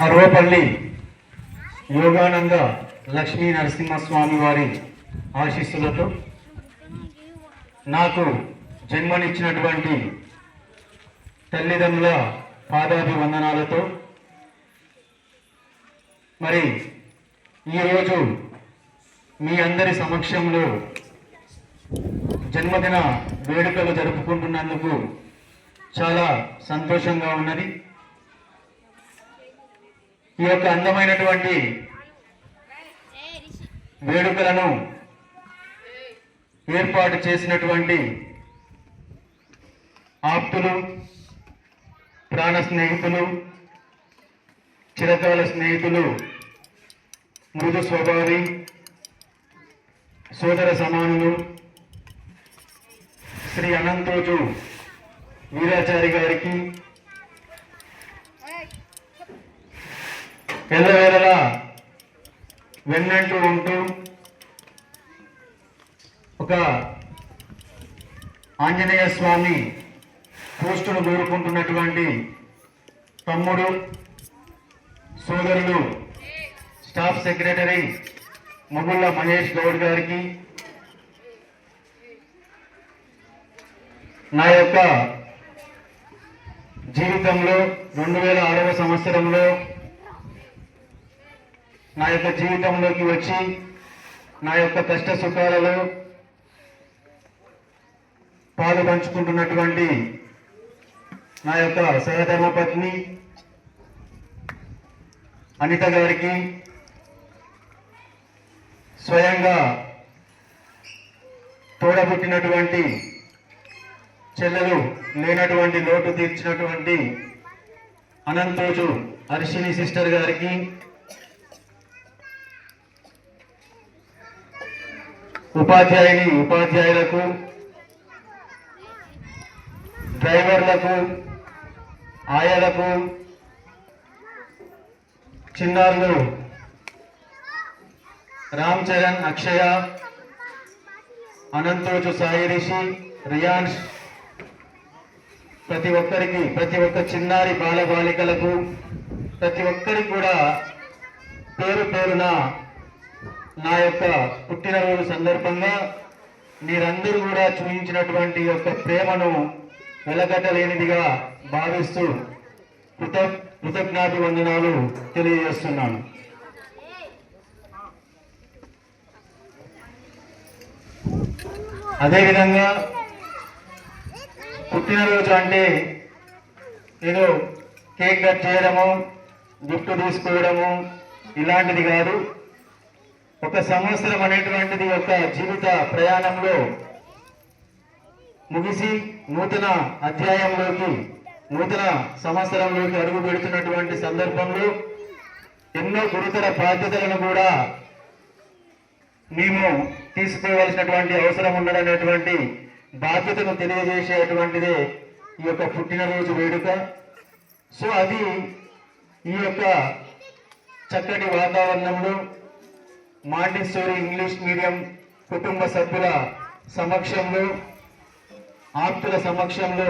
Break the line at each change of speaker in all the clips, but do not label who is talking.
అరవపల్లి యోగానంద లక్ష్మీ నరసింహస్వామి వారి ఆశీస్సులతో నాకు జన్మనిచ్చినటువంటి తల్లిదండ్రుల పాదాభివందనాలతో మరి ఈరోజు మీ అందరి సమక్షంలో జన్మదిన వేడుకలు జరుపుకుంటున్నందుకు చాలా సంతోషంగా ఉన్నది. ఈ యొక్క అందమైనటువంటి వేడుకలను ఏర్పాటు చేసినటువంటి ఆప్తులు, ప్రాణ స్నేహితులు, చిరకాల స్నేహితులు, మృదు స్వభావి సోదర సమానులు శ్రీ అనంతోజు వీరాచారి గారికి ఎల్లవేళలా వెన్నంటూ ఉంటూ ఒక ఆంజనేయ స్వామి పోస్టును కోరుకుంటున్నటువంటి తమ్ముడు, సోదరులు, స్టాఫ్ సెక్రటరీ మొగుళ్ళ మహేష్ గౌడ్ గారికి, నా యొక్క జీవితంలో 2006వ సంవత్సరంలో నా యొక్క జీవితంలోకి వచ్చి నా యొక్క కష్ట సుఖాలలో పాలు పంచుకుంటున్నటువంటి నా యొక్క సహధర్మపత్ని అనిత గారికి, స్వయంగా తోడబుట్టినటువంటి చెల్లెలు లేనటువంటి లోటు తీర్చినటువంటి అనంతోజు హర్షిని సిస్టర్ గారికి, ఉపాధ్యాయులకు, డ్రైవర్లకు, ఆయలకు, చిన్నారులు రామ్ చరణ్, అక్షయ, అనంతోజు సాయి రిషి, రియాన్స్, ప్రతి ఒక్క చిన్నారి బాలబాలికలకు ప్రతి ఒక్కరికి కూడా పేరు పేరున నా యొక్క పుట్టినరోజు సందర్భంగా మీరందరూ కూడా చూపించినటువంటి యొక్క ప్రేమను వెలగట్టలేనిదిగా భావిస్తూ కృతజ్ఞాభివందనాలు తెలియజేస్తున్నాను. అదేవిధంగా పుట్టినరోజు అంటే ఏదో కేక్ కట్ చేయడము, గిఫ్ట్ తీసుకోవడము ఇలాంటిది కాదు. ఒక సంవత్సరం అనేటువంటిది ఒక జీవిత ప్రయాణంలో ముగిసి నూతన అధ్యాయంలోకి, నూతన సంవత్సరంలోకి అడుగు పెడుతున్నటువంటి సందర్భంలో ఎన్నో గురుతర బాధ్యతలను కూడా మేము తీసుకోవాల్సినటువంటి అవసరం ఉండదనేటువంటి బాధ్యతను తెలియజేసేటువంటిదే ఈ యొక్క పుట్టినరోజు వేడుక. సో అది ఈ యొక్క చక్కటి వాతావరణంలో మాంటిస్సోరీ ఇంగ్లీష్ మీడియం కుటుంబ సభ్యుల సమక్షంలో, ఆప్తుల సమక్షంలో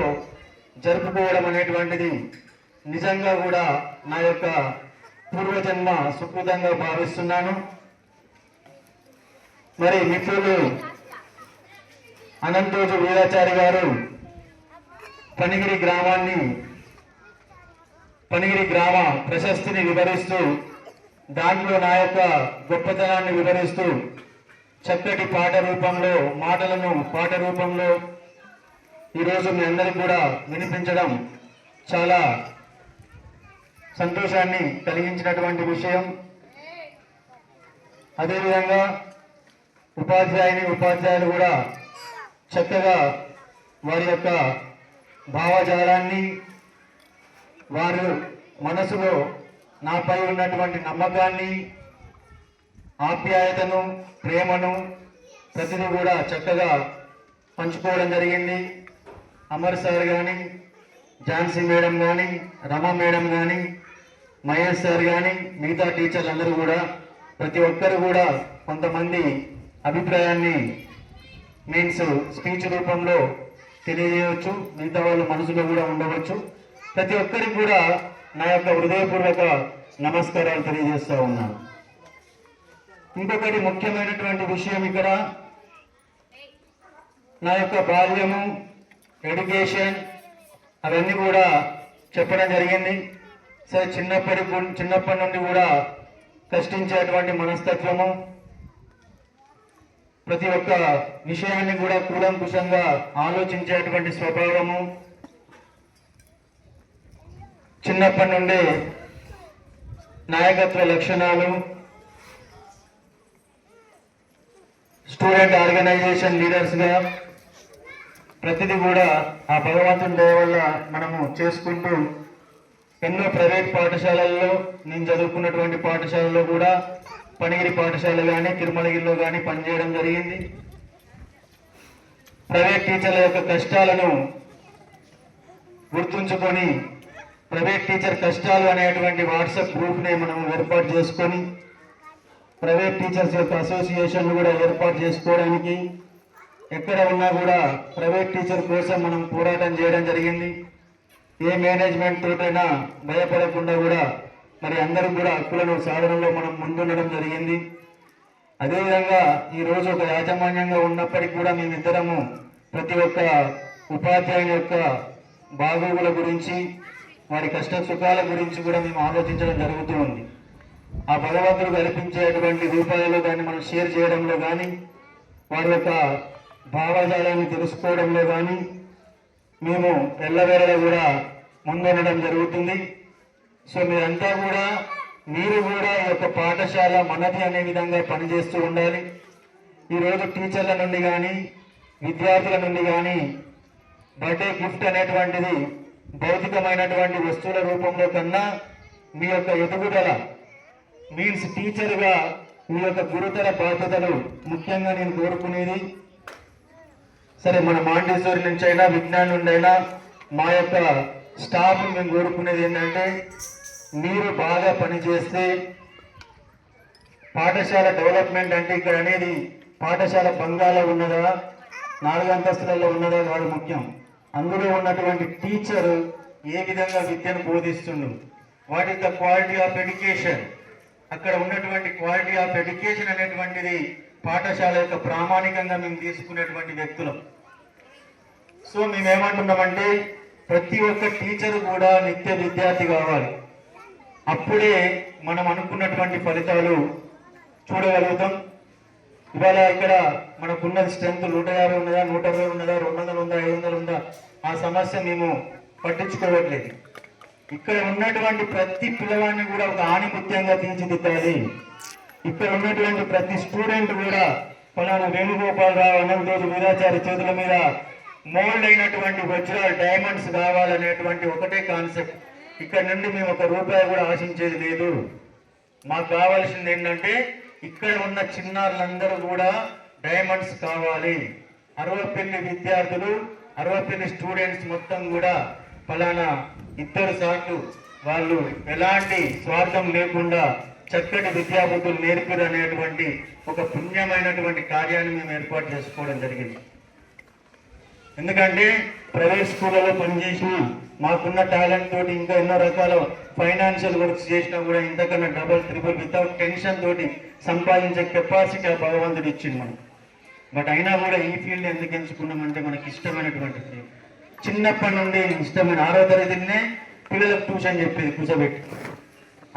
జరుపుకోవడం అనేటువంటిది నిజంగా కూడా నా యొక్క పూర్వజన్మ సుకృతంగా భావిస్తున్నాను. మరి మిత్రులు అనంతోజు వీరాచారి గారు పనిగిరి గ్రామ ప్రశస్తిని వివరిస్తూ, దాంట్లో నా యొక్క గొప్పతనాన్ని వివరిస్తూ చక్కటి పాట రూపంలో ఈరోజు మీ అందరికీ కూడా వినిపించడం చాలా సంతోషాన్ని కలిగించినటువంటి విషయం. అదేవిధంగా ఉపాధ్యాయులు కూడా చక్కగా వారి యొక్క భావజాలాన్ని, వారు మనసులో నాపై ఉన్నటువంటి నమ్మకాన్ని, ఆప్యాయతను, ప్రేమను ప్రతిదీ కూడా చక్కగా పంచుకోవడం జరిగింది. అమర్ సార్ కానీ, ఝాన్సీ మేడం కానీ, రమ మేడం కానీ, మహేష్ సార్ కానీ, మిగతా టీచర్లు అందరూ కూడా ప్రతి ఒక్కరు కూడా కొంతమంది అభిప్రాయాన్ని మీన్స్ స్పీచ్ రూపంలో తెలియజేయవచ్చు, మిగతా వాళ్ళ మనసులో కూడా ఉండవచ్చు. ప్రతి ఒక్కరికి కూడా నా యొక్క హృదయపూర్వక నమస్కారాలు తెలియజేస్తూ ఉన్నాను. ఇంకొకటి ముఖ్యమైనటువంటి విషయం ఇక్కడ నా యొక్క బాల్యము, ఎడ్యుకేషన్ అవన్నీ కూడా చెప్పడం జరిగింది. సరే, చిన్నప్పటి నుండి కూడా కష్టించేటువంటి మనస్తత్వము, ప్రతి ఒక్క విషయాన్ని కూడా కూలంకుషంగా ఆలోచించేటువంటి స్వభావము, చిన్నప్పటి నుండి నాయకత్వ లక్షణాలు, స్టూడెంట్ ఆర్గనైజేషన్ లీడర్స్గా ప్రతిదీ కూడా ఆ భగవంతుని దయ వల్ల మనము చేసుకుంటూ ఎన్నో ప్రైవేట్ పాఠశాలల్లో, నేను చదువుకున్నటువంటి పాఠశాలలో కూడా పనిగిరి పాఠశాల కానీ తిరుమలగిరిలో కానీ పనిచేయడం జరిగింది. ప్రైవేట్ టీచర్ల యొక్క కష్టాలను గుర్తుంచుకొని ప్రైవేట్ టీచర్ కష్టాలు అనేటువంటి వాట్సాప్ గ్రూప్ని మనం ఏర్పాటు చేసుకొని ప్రైవేట్ టీచర్స్ యొక్క అసోసియేషన్ కూడా ఏర్పాటు చేసుకోవడానికి ఎక్కడ ఉన్నా కూడా ప్రైవేట్ టీచర్ కోసం మనం పోరాటం చేయడం జరిగింది. ఏ మేనేజ్మెంట్ తోటైనా భయపడకుండా కూడా మరి అందరూ కూడా హక్కులను సాధనలో మనం ముందుండడం జరిగింది. అదేవిధంగా ఈరోజు ఒక యాజమాన్యంగా ఉన్నప్పటికీ కూడా మేమిద్దరము ప్రతి ఒక్క ఉపాధ్యాయుని యొక్క బాగోగుల గురించి, వారి కష్ట సుఖాల గురించి కూడా మేము ఆలోచించడం జరుగుతూ ఉంది. ఆ భగవంతుడు కల్పించేటువంటి రూపాయలు దాన్ని మనం షేర్ చేయడంలో కానీ, వారి యొక్క భావజాలాన్ని తెలుసుకోవడంలో కానీ మేము ఎల్లవేళలా కూడా ముందుండడం జరుగుతుంది. సో మీరంతా కూడా మీరు కూడా ఈ యొక్క పాఠశాల మనది అనే విధంగా పనిచేస్తూ ఉండాలి. ఈరోజు టీచర్ల నుండి కానీ విద్యార్థుల నుండి కానీ బర్త్డే గిఫ్ట్ అనేటువంటిది భౌతికమైనటువంటి వస్తువుల రూపంలో కన్నా మీ యొక్క ఎదుగుదల మీన్స్ టీచర్గా మీ యొక్క గురుతర బాధ్యతలు ముఖ్యంగా నేను కోరుకునేది. సరే, మన మాంటెసరీ నుంచి అయినా విజ్ఞానం నుండి అయినా మా యొక్క స్టాఫ్ మేము కోరుకునేది ఏంటంటే మీరు బాగా పనిచేస్తే పాఠశాల డెవలప్మెంట్ అంటే ఇక్కడ అనేది పాఠశాల బంగాలో ఉన్నదా 4 అంతస్తులలో ఉన్నదా కాదు ముఖ్యం. అందులో ఉన్నటువంటి టీచర్ ఏ విధంగా విద్యను బోధిస్తుండు, what is the quality of education, అక్కడ ఉన్నటువంటి క్వాలిటీ ఆఫ్ ఎడ్యుకేషన్ అనేటువంటిది పాఠశాల యొక్క ప్రామాణికంగా మేము తీసుకునేటువంటి వ్యక్తులం. సో మేమేమంటున్నామంటే ప్రతి ఒక్క టీచర్ కూడా నిత్య విద్యార్థి కావాలి. అప్పుడే మనం అనుకున్నటువంటి ఫలితాలు చూడగలుగుతాం. ఇవాళ ఇక్కడ మనకున్నది స్ట్రెంత్ 150 ఉన్నదా, 120 ఉన్నదా, 200 ఉందా, 500 ఉందా, ఆ సమస్య మేము పట్టించుకోవట్లేదు. ఇక్కడ ఉన్నటువంటి ప్రతి పిల్లవాడిని కూడా ఒక ఆణిముత్యంగా తీర్చిదిద్దాలి. ఇక్కడ ఉన్నటువంటి ప్రతి స్టూడెంట్ కూడా ఫలానా వేణుగోపాలరావు, అనంతోజు వీరాచారి చేతుల మీద మోల్డ్ అయినటువంటి వజ్రాలు, డైమండ్స్ కావాలనేటువంటి ఒకటే కాన్సెప్ట్. ఇక్కడ నుండి మేము 1 రూపాయి కూడా ఆశించేది లేదు. మాకు కావాల్సింది ఏంటంటే ఇక్కడ ఉన్న చిన్నారులందరూ కూడా డైమండ్స్ కావాలి. అరవపల్లి విద్యార్థులు, అరవపల్లి స్టూడెంట్స్ మొత్తం కూడా ఫలానా 2 సార్లు వాళ్ళు ఎలాంటి స్వార్థం లేకుండా చక్కటి విద్యాబుద్ధులు నేర్పిరు అనేటువంటి ఒక పుణ్యమైనటువంటి కార్యాన్ని మేము ఏర్పాటు చేసుకోవడం జరిగింది. ఎందుకంటే ప్రైవేట్ స్కూళ్ళలో పనిచేసిన మాకున్న టాలెంట్ తోటి ఇంకా ఎన్నో రకాల ఫైనాన్షియల్ వర్క్స్ చేసినా కూడా ఇంతకన్నా డబల్ ట్రిపుల్ వితౌట్ టెన్షన్ తోటి సంపాదించే కెపాసిటీ ఆ భగవంతుడు ఇచ్చింది మనం. బట్ అయినా కూడా ఈ ఫీల్డ్ ఎందుకు ఎంచుకున్నామంటే మనకి ఇష్టమైనటువంటి ఫీల్డ్. చిన్నప్పటి నుండి ఇష్టమైన 6వ తరగతిలోనే పిల్లలకు ట్యూషన్ చెప్పేది కూర్చోబెట్టి.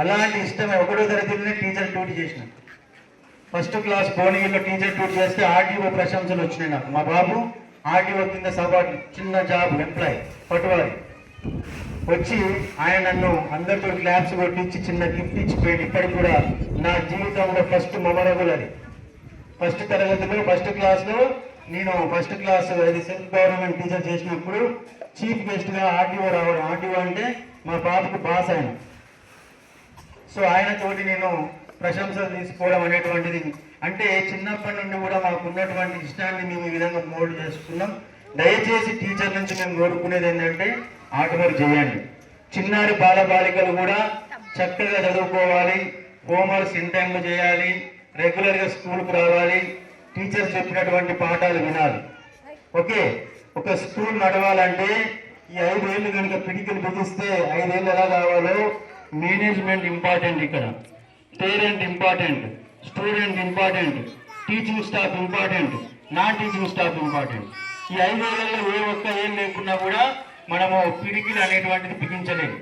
అలాంటి ఇష్టమే 1వ తరగతిలోనే టీచర్ డ్యూటీ చేసిన. ఫస్ట్ క్లాస్ భువనగిరిలో టీచర్ డ్యూటీ చేస్తే ఆర్టీఓ ప్రశంసలు వచ్చినాయి నాకు. మా బాబు ఆర్టీఓ కింద చిన్న జాబ్ ఎంప్లాయ్ పట్టువారి వచ్చి ఆయన నన్ను అందరితో క్లాప్స్ కొట్టించి చిన్న గిఫ్ట్ ఇచ్చిపోయింది. ఇప్పటికి కూడా నా జీవితంలో ఫస్ట్ మెమరబుల్ అది. ఫస్ట్ తరగతిలో ఫస్ట్ క్లాస్లో నేను ఫస్ట్ క్లాస్ అది సెల్ఫ్ గవర్నమెంట్ టీచర్ చేసినప్పుడు చీఫ్ గెస్ట్గా ఆర్టీఓ రావడం. ఆర్టీఓ అంటే మా బాబుకు బాస్ ఆయన. సో ఆయనతోటి నేను ప్రశంసలు తీసుకోవడం అనేటువంటిది అంటే చిన్నప్పటి నుండి కూడా మాకు ఉన్నటువంటి ఇష్టాన్ని మేము ఈ విధంగా మోల్డ్ చేసుకున్నాం. దయచేసి టీచర్ నుంచి మేము కోరుకునేది ఏంటంటే ఆర్ట్ వర్క్ చేయండి. చిన్నారి బాలబాలికలు కూడా చక్కగా చదువుకోవాలి, హోంవర్క్స్ ఇన్ టైంలో చేయాలి, రెగ్యులర్గా స్కూల్కి రావాలి, టీచర్స్ చెప్పినటువంటి పాఠాలు వినాలి. ఓకే, ఒక స్కూల్ నడవాలంటే ఈ 5 ఏళ్ళు కనుక పిడికిలు బిగిస్తే 5 ఏళ్ళు ఎలా కావాలో మేనేజ్మెంట్ ఇంపార్టెంట్, ఇక్కడ parent important, student important, teaching staff important, non teaching staff important. ఈ 5 ఏళ్లలో ఏ ఒక్క ఏం లేకున్నా కూడా మనము పిడికిలు అనేటువంటిది బిగించలేము.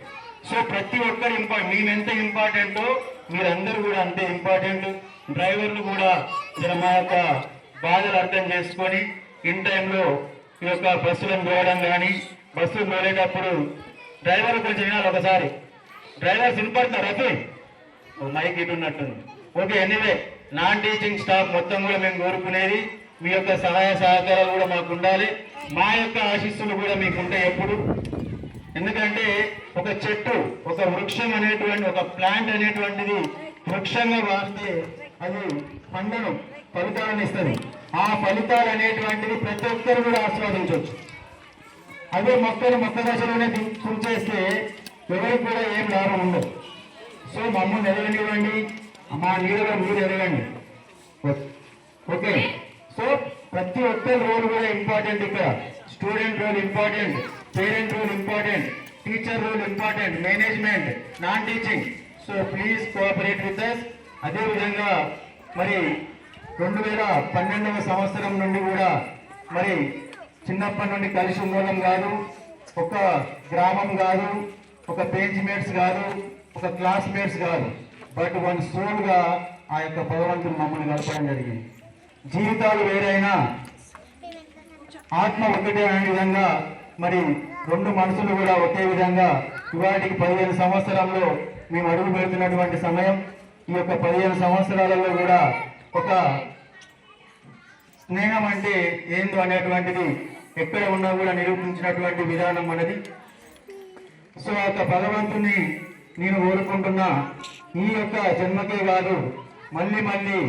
సో ప్రతి ఒక్కరు మేము ఎంత ఇంపార్టెంటో మీరందరూ కూడా అంతే ఇంపార్టెంట్. డ్రైవర్లు కూడా మా యొక్క బాధలు అర్థం చేసుకొని ఇన్ టైంలో ఈ యొక్క బస్సులను తోలడం కానీ, బస్సులు తోలేటప్పుడు డ్రైవర్లు కొంచెం వినాలి ఒకసారి. డ్రైవర్స్ వినపడతారు అదే మైక్ ఇటు ఉన్నట్టుంది. Okay, anyway non teaching staff మొత్తం కూడా మేము కోరుకునేది మీ యొక్క సహాయ సహకారాలు కూడా మాకు ఉండాలి. మా యొక్క ఆశీస్సులు కూడా మీకు ఉంటాయి ఎప్పుడు. ఎందుకంటే ఒక చెట్టు, ఒక వృక్షం అనేటువంటి, ఒక ప్లాంట్ అనేటువంటిది వృక్షంగా మారితే అది పండును, ఫలితాలను ఇస్తుంది. ఆ ఫలితాలు అనేటువంటిది ప్రతి ఒక్కరు కూడా ఆస్వాదించవచ్చు. అదే మొక్క దశలోనే తుంచేస్తే ఎవరికి కూడా ఏం లాభం ఉండదు. సో మమ్మల్ని ఎదగనివ్వండి, మా నీడలో మీరు ఎదగండి. ఓకే, సో ప్రతి ఒక్కరి రోల్ కూడా ఇంపార్టెంట్. ఇక్కడ student role important, parent role important, teacher role important, management, non teaching. So please cooperate with us. అదేవిధంగా మరి 2012వ సంవత్సరం నుండి కూడా మరి చిన్నప్పటి నుండి కలిసి ఉండడం కాదు, ఒక గ్రామం కాదు, ఒక బెంచ్ మేట్స్ కాదు, ఒక క్లాస్మేట్స్ కాదు, బట్ వన్ సోల్గా ఆ యొక్క భగవంతుడు మమ్మల్ని కలపడం జరిగింది. జీవితాలు వేరైనా ఆత్మ ఒకటే అనే విధంగా మరి 2 మనసులు కూడా ఒకే విధంగా ఇవాటికి 15 సంవత్సరంలో మేము అడుగు పెడుతున్నటువంటి సమయం. ఈ యొక్క 15 సంవత్సరాలలో కూడా ఒక స్నేహం అంటే ఏందో అనేటువంటిది ఎక్కడ ఉన్నా కూడా నిరూపించినటువంటి విధానం మనది. సో ఆ యొక్క భగవంతుని నేను కోరుకుంటున్నా, ఈ యొక్క జన్మకే కాదు మళ్ళీ మళ్ళీ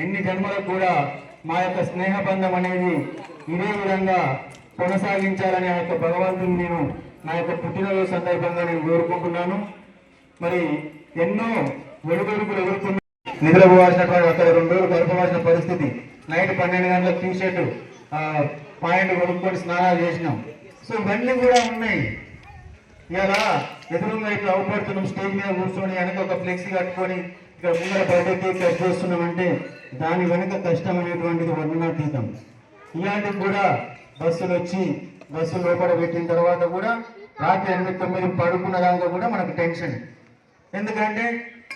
ఎన్ని జన్మలకు కూడా మా యొక్క స్నేహబంధం అనేది ఇదే విధంగా కొనసాగించాలని ఆ యొక్క భగవంతుని నేను నా యొక్క పుట్టినరోజు సందర్భంగా నేను కోరుకుంటున్నాను. మరి ఎన్నో వెలుగుడుకులు ఎదుర్కొన్న నిద్రపోవాల్సినటువంటి అక్కడ 2 రోజులు గడపవలసిన పరిస్థితి. నైట్ 12 గంటలకు టీ-షర్ట్ పాయింట్ కొనుక్కొని స్నానాలు చేసినాం. సో ఇవన్నీ కూడా ఉన్నాయి. ఇలా ఎదురుగా ఇట్లా అవపడుతున్నాం, స్టేజ్ మీద కూర్చొని వెనక ఒక ఫ్లెక్సీ కట్టుకొని ఇక్కడ ముందర బర్త్డే కేక్ కట్ చేస్తున్నామంటే దాని వెనుక కష్టం అనేటువంటిది వర్ణనాతీతం. ఇలాంటివి కూడా బస్సులు వచ్చి బస్సు లోపల పెట్టిన తర్వాత కూడా రాత్రి 8-9 పడుకున్న దాకా కూడా మనకు టెన్షన్. ఎందుకంటే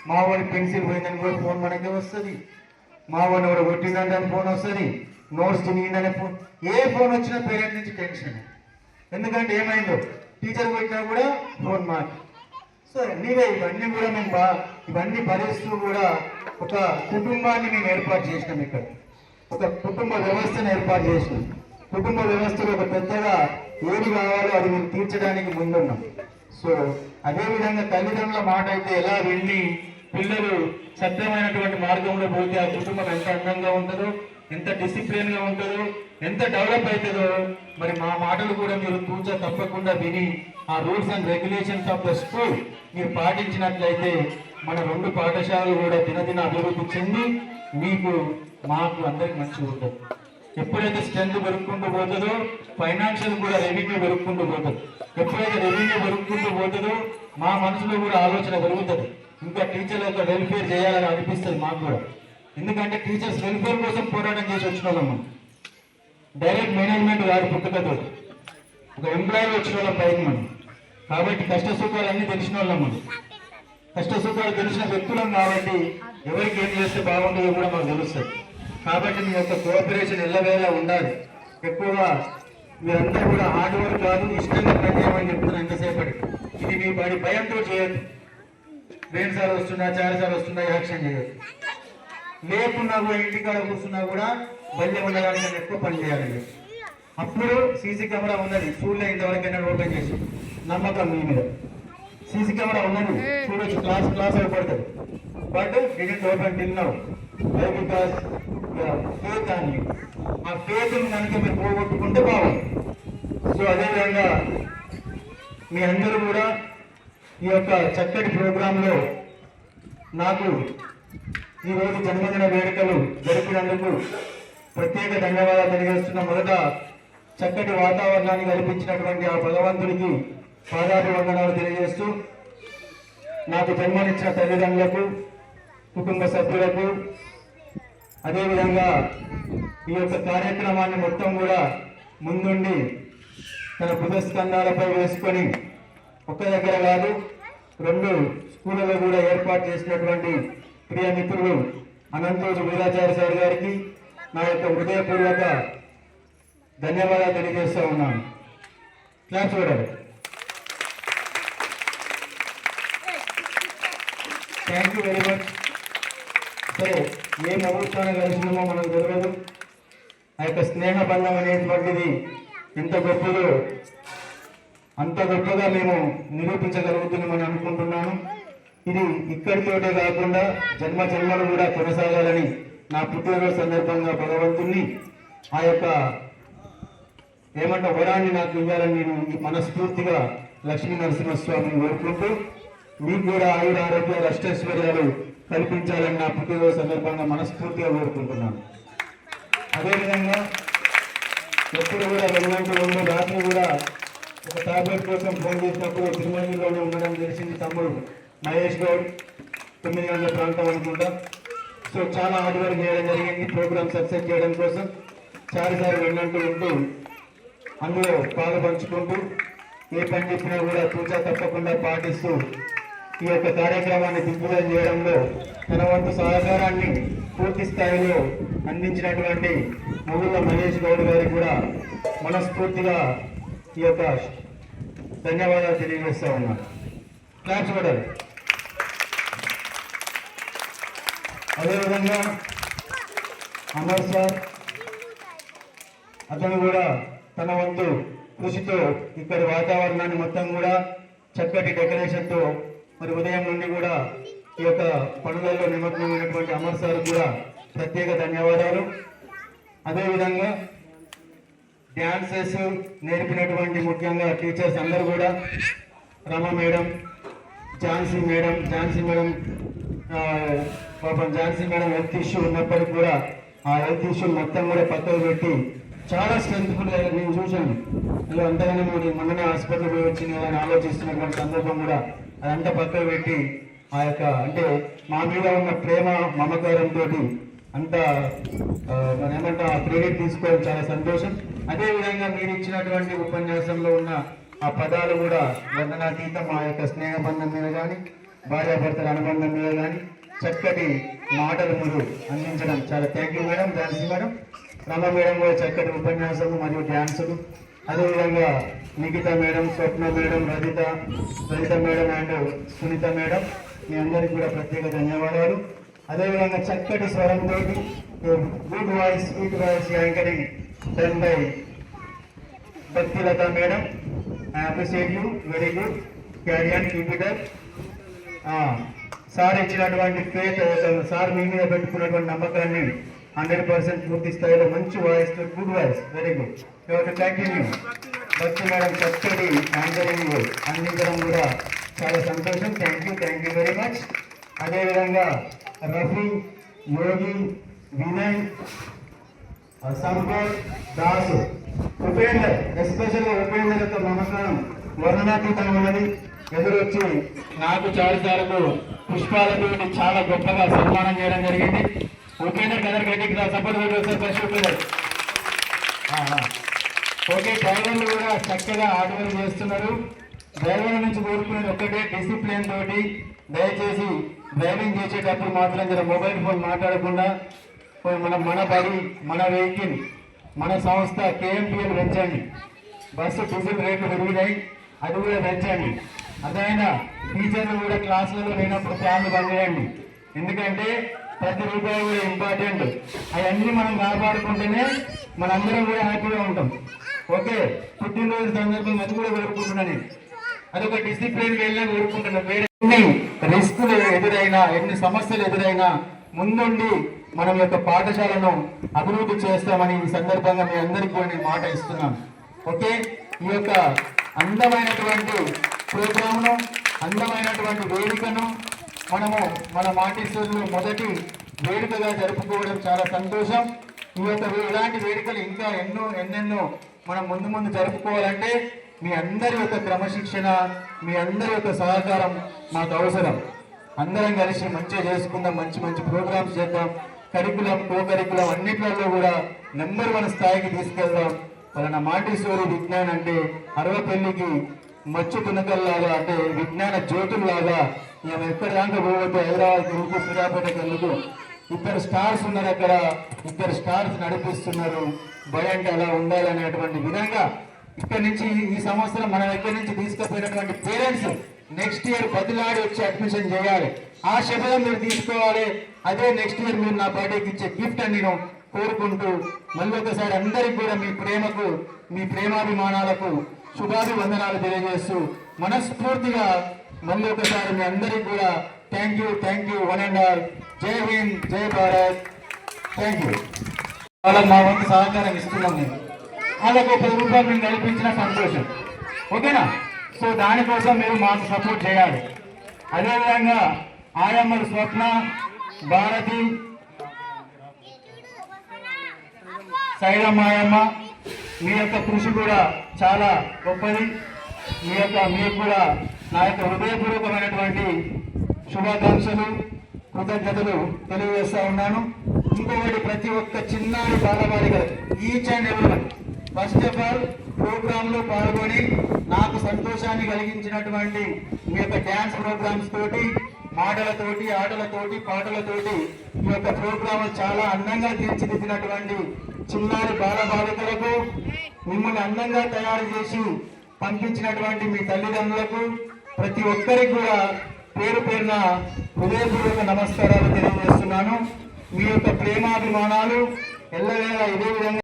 మా వాడి పెన్సిల్ పోయిందని కూడా ఫోన్ మనకే వస్తుంది, మా వాడిని ఎవరు కొట్టిందని దాని ఫోన్ వస్తుంది, నోట్స్ తినిగిందనే ఫోన్, ఏ ఫోన్ వచ్చినా పేరెంట్ నుంచి టెన్షన్. ఎందుకంటే ఏమైందో టీచర్ కొట్టినా కూడా ఫోన్ మాకు. సో నీవే ఇవన్నీ కూడా మేము ఇవన్నీ భరిస్తూ కూడా ఒక కుటుంబాన్ని మేము ఏర్పాటు చేసినాం. ఇక్కడ ఒక కుటుంబ వ్యవస్థను ఏర్పాటు చేసినాం. కుటుంబ వ్యవస్థలో ఒక పెద్దగా ఏది కావాలో అది మేము తీర్చడానికి ముందున్నాం. సో అదేవిధంగా తల్లిదండ్రుల మాట అయితే ఎలా విని పిల్లలు సత్యమైనటువంటి మార్గంలో పోతే ఆ కుటుంబం ఎంత అందంగా ఉంటుందో, ఎంత డిసిప్లిన్ గా ఉంటుందో, ఎంత డెవలప్ అవుతుందో, మరి మా మాటలు కూడా మీరు తూచా తప్పకుండా విని ఆ rules and regulations of the school మీరు పాటించినట్లయితే మన 2 పాఠశాలలు కూడా దినదిన అభివృద్ధి చెంది మీకు మాకు అందరికి మంచిగా ఉంటుంది. ఎప్పుడైతే స్ట్రెంత్ పెరుగుకుంటూ పోతుందో ఫైనాన్షియల్ కూడా రెవెన్యూ పెరుగుకుంటూ పోతుంది. ఎప్పుడైతే రెవెన్యూ పెరుగుకుంటూ పోతుందో మా మనసులో కూడా ఆలోచన పెరుగుతుంది, ఇంకా టీచర్ల యొక్క వెల్ఫేర్ చేయాలని అనిపిస్తుంది మాకు కూడా. ఎందుకంటే టీచర్స్ వెల్ఫేర్ కోసం పోరాటం చేసి వచ్చిన వాళ్ళం. డైరెక్ట్ మేనేజ్మెంట్ వారి పుట్టుకతో ఒక ఎంప్లాయీ వచ్చిన వాళ్ళం పైకి మనం. కాబట్టి కష్ట సుఖాలన్నీ తెలిసిన వాళ్ళం మనం. కష్ట సుఖాలు తెలిసిన వ్యక్తులం కాబట్టి ఎవరికి ఏం చేస్తే బాగుంటుందో కూడా మాకు తెలుస్తుంది. కాబట్టి మీ యొక్క కోఆపరేషన్ ఎల్లవేళ ఉండాలి. ఎక్కువగా మీరంతా కూడా హార్డ్ వర్క్ కాదు, ఇష్టంగా పనిచేయమని చెప్తున్నాను ఎంతసేపటి. ఇది మీ బడి భయంతో చేయొద్దు. 2 సార్లు వస్తున్నా 4 సార్లు వస్తున్నా యాక్షన్ చేయొద్దు. లేకున్నా కూడా ఇంటికాడ కూర్చున్నా కూడా బల్యం ఉండడానికి ఎక్కువ పని చేయాలి. అప్పుడు సీసీ కెమెరా ఉన్నది, చూడలే ఇంతవరకైనా ఓపెన్ చేసి నమ్మకం మీ మీద. సీసీ కెమెరా ఉన్నది, చూడొచ్చు, క్లాస్ అయిపోతుంది. But didn't open till now because faith on you. ఆ ఫేత్ కనుక మీరు పోగొట్టుకుంటే బాగుంది. సో అదేవిధంగా మీ అందరూ కూడా ఈ యొక్క చక్కటి ప్రోగ్రాంలో నాకు ఈరోజు జన్మదిన వేడుకలు జరిపినందుకు ప్రత్యేక ధన్యవాదాలు తెలియజేస్తున్న. మొదట చక్కటి వాతావరణాన్ని కల్పించినటువంటి ఆ భగవంతుడికి పాదాభివందనాలు తెలియజేస్తూ నాకు జన్మనిచ్చిన తల్లిదండ్రులకు, కుటుంబ సభ్యులకు, అదేవిధంగా ఈ యొక్క కార్యక్రమాన్ని మొత్తం కూడా ముందుండి తన భుజస్కంధాలపై వేసుకొని ఒక్క దగ్గర కాదు 2 స్కూళ్ళలో కూడా ఏర్పాటు చేసినటువంటి ప్రియ మిత్రులు అనంతోజు వీరాచార్య సార్ గారికి నా యొక్క హృదయపూర్వక ధన్యవాదాలు తెలియజేస్తూ ఉన్నాను. క్లాస్ చూడాలి. Thank you very much. సరే, ఏ ముహూర్తాన్ని కలిసినామో మనకు తెలియదు. ఆ యొక్క స్నేహ బంధం అనేటువంటిది ఎంత గొప్పదో అంత గొప్పగా మేము నిరూపించగలుగుతున్నామని అనుకుంటున్నాను. ఇది ఇక్కడితోటే కాకుండా జన్మ జన్మలు కూడా కొనసాగాలని నా పుట్టినరోజు సందర్భంగా భగవంతుణ్ణి ఆ యొక్క వరాన్ని నాకు ఇవ్వాలని నేను మనస్ఫూర్తిగా లక్ష్మీ నరసింహస్వామిని కోరుకుంటూ మీకు కూడా ఆయుర ఆరోగ్యాలు అష్టైశ్వర్యాలు కల్పించాలని నా పుట్టినరోజు సందర్భంగా మనస్ఫూర్తిగా కోరుకుంటున్నాను. అదేవిధంగా ఎప్పుడు కూడా వెళ్ళినప్పుడు రాత్రి కూడా ఒక టాబ్లెట్ కోసం ఫోన్ చేసినప్పుడు తిరుమలలోనే ఉండడం తెలిసింది తమ్ముడు మహేష్ గౌడ్ 9 గంటల ప్రాంతం అనుకుంటా. సో చాలా హార్డ్ వర్క్ చేయడం జరిగింది ప్రోగ్రామ్ సక్సెస్ చేయడం కోసం. చాలాసార్లు వెళ్ళంటూ ఉంటూ అందులో పాలు పంచుకుంటూ ఏ పని చెప్పినా కూడా తూచా తప్పకుండా పాటిస్తూ ఈ యొక్క కార్యక్రమాన్ని దిగ్విజయం చేయడంలో తన వంతు సహకారాన్ని పూర్తి స్థాయిలో అందించినటువంటి మొగుళ్ళ మహేష్ గౌడ్ గారికి కూడా మనస్ఫూర్తిగా ఈ యొక్క ధన్యవాదాలు తెలియజేస్తా ఉన్నాను. క్లాస్ చూడాలి. అదేవిధంగా అమర్ సార్ అతను కూడా తన వంతు కృషితో ఇక్కడి వాతావరణాన్ని మొత్తం కూడా చక్కటి డెకరేషన్తో మరి ఉదయం నుండి కూడా ఈ యొక్క పనులలో నిమగ్నమైనటువంటి అమర్ సార్ కూడా ప్రత్యేక ధన్యవాదాలు. అదేవిధంగా డ్యాన్సెస్ నేర్పినటువంటి ముఖ్యంగా టీచర్స్ అందరూ కూడా రమ మేడం, ఝాన్సీ మేడం పాపం ఝాన్సీ మేడం హెల్త్ ఇష్యూ ఉన్నప్పటికీ కూడా ఆ హెల్త్ ఇష్యూ మొత్తం కూడా పక్కకు పెట్టి చాలా స్ట్రెంత్ఫుల్ నేను చూశాను. ఇలా అంతగానే మొన్ననే హాస్పిటల్ పోయి వచ్చింది అని ఆలోచిస్తున్నటువంటి సందర్భం కూడా అదంతా పక్కకు పెట్టి ఆ యొక్క మా మీద ఉన్న ప్రేమ మమకారంతో అంత ఏమంటే ఆ క్రెడిట్ తీసుకోవడం చాలా సంతోషం. అదేవిధంగా మీరు ఇచ్చినటువంటి ఉపన్యాసంలో ఉన్న ఆ పదాలు కూడా వర్ణనాతీతం ఆ యొక్క స్నేహబంధం మీద కానీ భార్యాభర్తల అనుబంధం మీద కానీ చక్కటి మాటలు మీరు అందించడం చాలా thank you madam. Jhansi madam, Rama madam కూడా చక్కటి ఉపన్యాసము మరియు డ్యాన్సులు. అదేవిధంగా Nikhitha madam, Swapna madam, Rajitha madam and Sunitha madam, మీ అందరికీ కూడా ప్రత్యేక ధన్యవాదాలు. అదేవిధంగా చక్కటి స్వరంతో good voice sweet voice anchoring done by Bhaktilatha madam. I appreciate you, very good, carry on, keep it up. Sir ఇచ్చినటువంటి ఫేత్, సార్ మీ మీద పెట్టుకున్నటువంటి నమ్మకాన్ని 100% పూర్తి స్థాయిలో మంచి voice, good voice, very good. Continue. భక్తి మేడం చక్కటి యాంకరింగ్ అందించడం కూడా చాలా సంతోషం. Thank you very much. అదేవిధంగా రఫీ, యోగి, వినయ్, సంపత్, దాసు, ఉపేందర్, ఎస్పెషల్గా ఉపేందర్ యొక్క మమకారం వర్ణనాతీతంగా ఉన్నది. ఎదురొచ్చి నాకు చాలాసార్లు పుష్పాలతో చాలా గొప్పగా సన్మానం చేయడం జరిగింది. ఉపేందర్ కదర్ గట్టికి సపోర్ట్ ఉపేందర్. ఓకే, డ్రైవర్లు కూడా చక్కగా హార్డ్ చేస్తున్నారు. డ్రైవర్ల నుంచి కోరుకునేది ఒక్కటే, డిసిప్లిన్ తోటి దయచేసి డ్రైవింగ్ చేసేటప్పుడు మాత్రం జర మొబైల్ ఫోన్ మాట్లాడకుండా మన బడి, మన వెహికల్, మన సంస్థ KMPL పెంచండి. బస్సు డీజిల్ రేట్లు పెరిగినాయి, అది కూడా పెంచండి. అదైనా టీచర్లు కూడా క్లాసులలో లేనప్పుడు ఫ్యాన్లు బంద్ చేయండి. ఎందుకంటే ప్రతి రూపాయి కూడా ఇంపార్టెంట్. అవన్నీ మనం కాపాడుకుంటేనే మనందరం కూడా హ్యాపీగా ఉంటాం. ఓకే, పుట్టినరోజు సందర్భంగా అది కూడా కోరుకుంటున్నాను. అదొక డిసిప్లిన్ వెళ్ళినా కోరుకుంటున్నాను. వేరే ఎన్ని రిస్కులు ఎదురైనా, ఎన్ని సమస్యలు ఎదురైనా ముందుండి మనం యొక్క పాఠశాలను అభివృద్ధి చేస్తామని ఈ సందర్భంగా మీ అందరికీ కూడా నేను మాట ఇస్తున్నాను. ఓకే, ఈ యొక్క అందమైనటువంటి ప్రోగ్రామ్ను, అందమైనటువంటి వేడుకను మనము మన మాంటిసోరీలో మొదటి వేడుకగా జరుపుకోవడం చాలా సంతోషం. ఈ యొక్క ఇలాంటి వేడుకలు ఇంకా ఎన్నెన్నో మనం ముందు ముందు జరుపుకోవాలంటే మీ అందరి యొక్క క్రమశిక్షణ, మీ అందరి యొక్క సహకారం మాకు అవసరం. అందరం కలిసి మంచిగా చేసుకుందాం, మంచి మంచి ప్రోగ్రామ్స్ చేద్దాం, కరికులం కో కరికులం అన్నిట్లలో కూడా నెంబర్ 1 స్థాయికి తీసుకెళ్దాం. వాళ్ళ మాంటిసోరి విజ్ఞాన్ అంటే అరవపల్లికి మచ్చు తునకల్లాగా, అంటే విజ్ఞాన జ్యోతుల్లాగా మేము ఎక్కడ దాకా పోవద్దు, హైదరాబాద్కి ఎందుకు, సూర్యాపేటకి ఎందుకు, ఇద్దరు స్టార్స్ ఉన్నారు అక్కడ, ఇద్దరు స్టార్స్ నడిపిస్తున్నారు. భయ అంటే అలా ఉండాలనేటువంటి విధంగా ఇక్కడ నుంచి ఈ సంవత్సరం మన దగ్గర నుంచి తీసుకుపోయినటువంటి పేరెంట్స్ నెక్స్ట్ ఇయర్ బదిలాడి వచ్చి అడ్మిషన్ చేయాలి. ఆ శపథం మీరు తీసుకోవాలి. అదే నెక్స్ట్ ఇయర్ మీరు నా బర్త్డేకి ఇచ్చే గిఫ్ట్ అని నేను కోరుకుంటూ మళ్ళీ ఒకసారి అందరికి కూడా మీ ప్రేమకు, మీ ప్రేమాభిమానాలకు శుభాభివందనాలు తెలియజేస్తూ మనస్ఫూర్తిగా మళ్ళీ ఒకసారి మీ అందరికి కూడా thank you one and all. జై హింద్, జై భారత్. Thank you. వాళ్ళకి మా వంతు సహకారం ఇస్తున్నాం. నేను వాళ్ళకు 10 రూపాయలు మేము కల్పించిన సంతోషం, ఓకేనా? సో దానికోసం మీరు మాకు సపోర్ట్ చేయాలి. అదేవిధంగా ఆయమ్మలు స్వప్న, భారతి, సైరమ్మాయమ్మ, మీ యొక్క కృషి కూడా చాలా గొప్పది. మీకు కూడా నా యొక్క హృదయపూర్వకమైనటువంటి శుభాకాంక్షలు, కృతజ్ఞతలు తెలియజేస్తా ఉన్నాను. ఇంకొకటి, ప్రతి ఒక్క చిన్నారి బాలబాలికలు ఈచ్ అండ్ ఎవరి ఫస్ట్ ఆఫ్ ఆల్ ప్రోగ్రామ్ లో పాల్గొని నాకు సంతోషాన్ని కలిగించినటువంటి మీ యొక్క డ్యాన్స్ ప్రోగ్రామ్స్ తోటి, మాటలతోటి, ఆటలతోటి, పాటలతోటి ఈ యొక్క ప్రోగ్రామ్ చాలా అందంగా తీర్చిదిద్దినటువంటి చిన్నారి బాలబాలికలకు, మిమ్మల్ని అందంగా తయారు చేసి పంపించినటువంటి మీ తల్లిదండ్రులకు, ప్రతి ఒక్కరికి కూడా పేరు పేరున హృదయపూర్వక నమస్కారాలు తెలియజేస్తున్నాను. మీ యొక్క ప్రేమాభిమానాలు ఎల్లవేళ ఇదే విధంగా